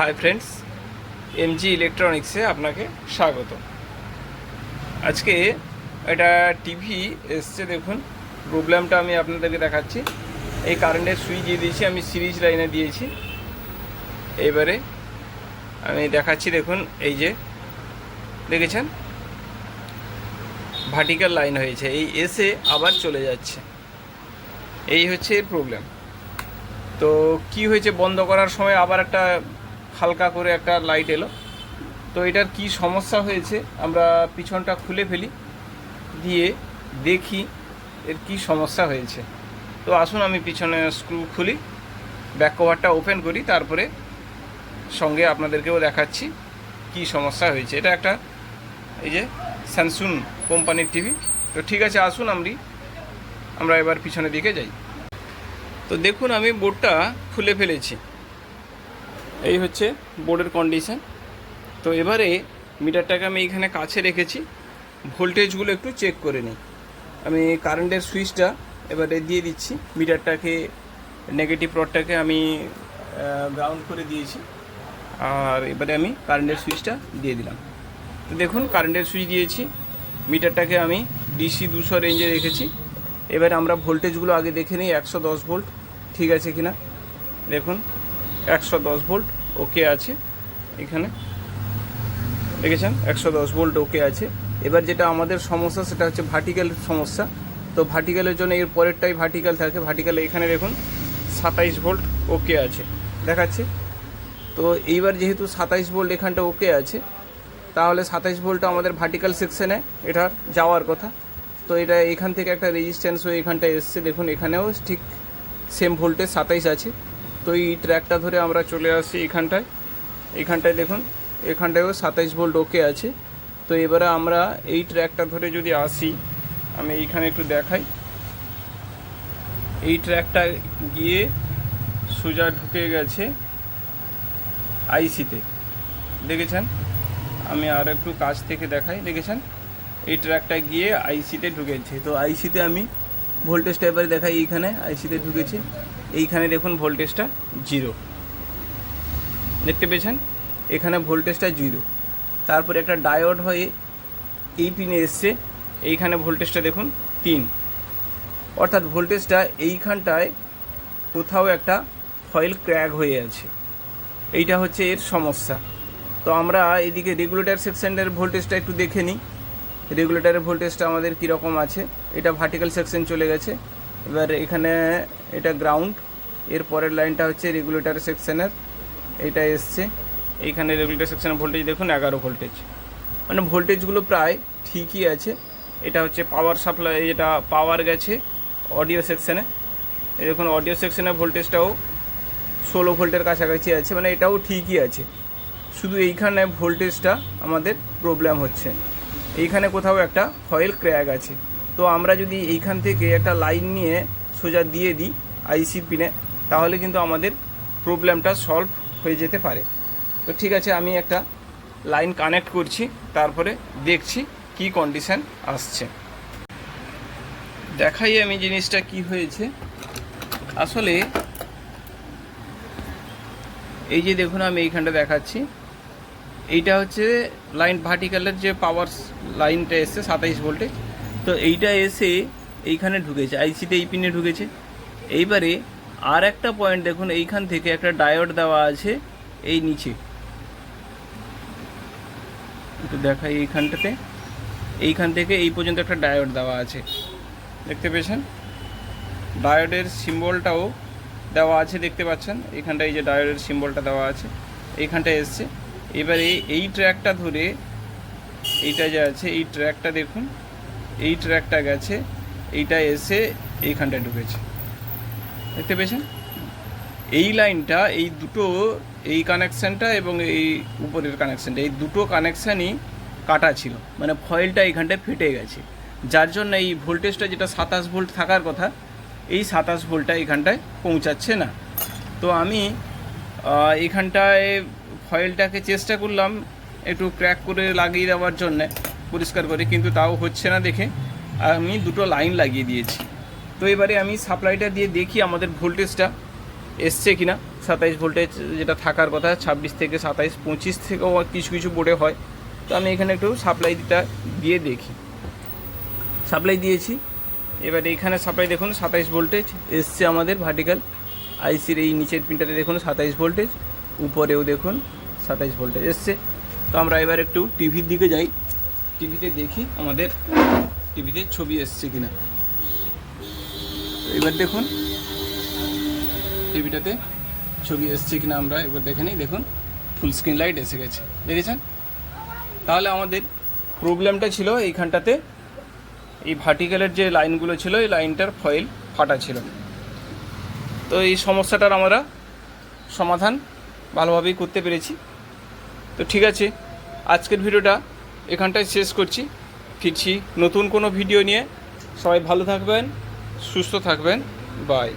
Hi friends, MG ইলেকট্রনিক্সে আপনাকে স্বাগত। আজকে একটা টিভি এসছে, দেখুন প্রবলেমটা আমি আপনাদেরকে দেখাচ্ছি। এই কারেন্টের সুইচ দিয়ে দিয়েছি, আমি সিরিজ লাইনে দিয়েছি। এবারে আমি দেখাচ্ছি, দেখুন এই যে দেখেছেন ভার্টিক্যাল লাইন হয়েছে, এই এসে আবার চলে যাচ্ছে, এই হচ্ছে এর প্রবলেম। তো কি হয়েছে, বন্ধ করার সময় আবার একটা হালকা করে একটা লাইট এলো। তো এটার কি সমস্যা হয়েছে আমরা পিছনটা খুলে ফেলি, দিয়ে দেখি এর কি সমস্যা হয়েছে। তো আসুন আমি পিছনে স্ক্রু খুলি, ব্যাক কভারটা ওপেন করি, তারপরে সঙ্গে আপনাদেরকেও দেখাচ্ছি কি সমস্যা হয়েছে। এটা একটা এই যে স্যামসুং কোম্পানির টিভি। তো ঠিক আছে, আসুন আমরা এবার পিছনের দিকে যাই। তো দেখুন আমি বোর্ডটা খুলে ফেলেছি, এই হচ্ছে বোর্ডের কন্ডিশন। তো এবারে মিটারটাকে আমি এইখানে কাছে রেখেছি, ভোল্টেজগুলো একটু চেক করে নিই। আমি কারেন্টের সুইচটা এবারে দিয়ে দিচ্ছি, মিটারটাকে নেগেটিভ রডটাকে আমি গ্রাউন্ড করে দিয়েছি, আর এবারে আমি কারেন্টের সুইচটা দিয়ে দিলাম। তো দেখুন কারেন্টের সুইচ দিয়েছি, মিটারটাকে আমি ডিসি 200 রেঞ্জে রেখেছি। এবারে আমরা ভোল্টেজগুলো আগে দেখে নিই, 110 ভোল্ট ঠিক আছে কিনা। দেখুন 110 ভোল্ট ওকে আছে, এখানে দেখেছেন 110 ভোল্ট ওকে আছে। এবার যেটা আমাদের সমস্যা সেটা হচ্ছে ভার্টিক্যাল সমস্যা। তো ভার্টিক্যালের জন্য এর পরেরটাই ভার্টিক্যাল থাকে, ভার্টিক্যালে এখানে দেখুন 27 ভোল্ট ওকে আছে দেখাচ্ছে। তো এইবার যেহেতু 27 ভোল্ট এখানটা ওকে আছে, তাহলে 27 ভোল্ট আমাদের ভার্টিক্যাল সেকশনে এটার যাওয়ার কথা। তো এটা এখান থেকে একটা রেজিস্ট্যান্স হয়ে এখানটা এসছে, দেখুন এখানেও ঠিক সেম ভোল্টেজ 27 আছে। তো এই ট্র্যাকটা ধরে আমরা চলে আসছি এইখানটায় দেখুন এখানটায়ও 27 ভোল্ট ওকে আছে। তো এবারে আমরা এই ট্র্যাকটা ধরে যদি আসি, আমি এইখানে একটু দেখাই, এই ট্র্যাকটা গিয়ে সোজা ঢুকে গেছে আইসিতে, দেখেছেন। আমি আর একটু কাছ থেকে দেখাই, দেখেছেন এই ট্র্যাকটা গিয়ে আইসিতে ঢুকেছে। তো আইসিতে আমি ভোল্টেজটা এবারে দেখাই, এইখানে আইসিতে ঢুকেছে, এইখানে দেখুন ভোল্টেজটা 0 দেখতে পেয়েছেন, এখানে ভোল্টেজটা 0। তারপরে একটা ডায়োড হয়ে এই পিনে এসছে, এইখানে ভোল্টেজটা দেখুন 3, অর্থাৎ ভোল্টেজটা এইখানটায় কোথাও একটা ফয়েল ক্র্যাক হয়ে আছে, এইটা হচ্ছে এর সমস্যা। তো আমরা এদিকে রেগুলেটর সেকশনের ভোল্টেজটা একটু দেখে নিই, রেগুলেটরের ভোল্টেজটা আমাদের কীরকম আছে। এটা ভার্টিক্যাল সেকশন চলে গেছে, এবার এখানে এটা গ্রাউন্ড, এর পরের লাইনটা হচ্ছে রেগুলেটর সেকশনের, এটা এসছে এইখানে রেগুলেটর সেকশনের ভোল্টেজ দেখুন 11 ভোল্টেজ, মানে ভোল্টেজগুলো প্রায় ঠিকই আছে। এটা হচ্ছে পাওয়ার সাপ্লাই, যেটা পাওয়ার গেছে অডিও সেকশনে, এই দেখুন অডিও সেকশনের ভোল্টেজটাও 16 ভোল্টের কাছাকাছি আছে, মানে এটাও ঠিকই আছে। শুধু এইখানে ভোল্টেজটা আমাদের প্রবলেম হচ্ছে, এইখানে কোথাও একটা ফয়েল ক্র্যাক আছে। তো আমরা যদি এইখান থেকে একটা লাইন নিয়ে সোজা দিয়ে দিই আইসি পিনে, তাহলে কিন্তু আমাদের প্রবলেমটা সলভ হয়ে যেতে পারে। তো ঠিক আছে, আমি একটা লাইন কানেক্ট করছি, তারপরে দেখছি কি কন্ডিশন আসছে, দেখাই আমি জিনিসটা কি হয়েছে। আসলে এই যে দেখুন আমি এইখানটা দেখাচ্ছি, এইটা হচ্ছে লাইন ভার্টিক্যালের যে পাওয়ার লাইনটা এসছে 27 ভোল্টেজ। তো এইটা এসে এইখানে ঢুকেছে আইসিতে, এই পিনে ঢুকেছে। এইবারে আর একটা পয়েন্ট দেখুন, এইখান থেকে একটা ডায়োড দেওয়া আছে এই নিচে, একটু দেখাই এইখানটাতে, এইখান থেকে এই পর্যন্ত একটা ডায়োড দেওয়া আছে দেখতে পেয়েছেন, ডায়োডের সিম্বলটাও দেওয়া আছে দেখতে পাচ্ছেন, এইখানটা এই যে ডায়োডের সিম্বলটা দেওয়া আছে এইখানটা এসছে। এবারে এই ট্র্যাকটা ধরে এইটা যে আছে এই ট্র্যাকটা দেখুন, এই ট্র্যাকটা গেছে, এইটা এসে এইখানটায় ঢুকেছে দেখতে পেয়েছেন। এই লাইনটা এই দুটো, এই কানেকশানটা এবং এই উপরের কানেকশানটা, এই দুটো কানেকশানই কাটা ছিল, মানে ফয়েলটা এইখানটায় ফেটে গেছে, যার জন্য এই ভোল্টেজটা যেটা 27 ভোল্ট থাকার কথা, এই 27 ভোল্টটা এইখানটায় পৌঁছাচ্ছে না। তো আমি এইখানটায় ফয়েলটাকে চেষ্টা করলাম একটু ক্র্যাক করে লাগিয়ে দেওয়ার জন্যে, পরিষ্কার করে, কিন্তু তাও হচ্ছে না দেখে আমি দুটো লাইন লাগিয়ে দিয়েছি। তো এবারে আমি সাপ্লাইটা দিয়ে দেখি আমাদের ভোল্টেজটা এসছে কিনা। 27 ভোল্টেজ যেটা থাকার কথা, 26 থেকে 27, 25 থেকেও কিছু কিছু বোর্ডে হয়। তো আমি এখানে একটু সাপ্লাইটা দিয়ে দেখি। সাপ্লাই দিয়েছি, এবার এখানে সাপ্লাই দেখুন 27 ভোল্টেজ এসছে আমাদের ভার্টিক্যাল আইসির এই নিচের পিনটাতে দেখুন 27 ভোল্টেজ, উপরেও দেখুন 27 ভোল্টেজ এসছে। তো আমরা এবার একটু টিভির দিকে যাই, টিভিতে দেখি আমাদের টিভিতে ছবি এসছে কিনা। এবার দেখুন টিভিটাতে ছবি এসছে কিনা আমরা এবার দেখে নিই। দেখুন ফুল স্ক্রিন লাইট এসে গেছে, দেখেছেন? তাহলে আমাদের প্রবলেমটা ছিল এইখানটাতে, এই ভার্টিক্যালের যে লাইনগুলো ছিল এই লাইনটার ফয়েল ফাটা ছিল। তো এই সমস্যাটার আমরা সমাধান ভালোভাবেই করতে পেরেছি। তো ঠিক আছে, আজকের ভিডিওটা এখানটায় শেষ করছি, ফিরছি নতুন কোনো ভিডিও নিয়ে। সবাই ভালো থাকবেন, সুস্থ থাকবেন, বাই।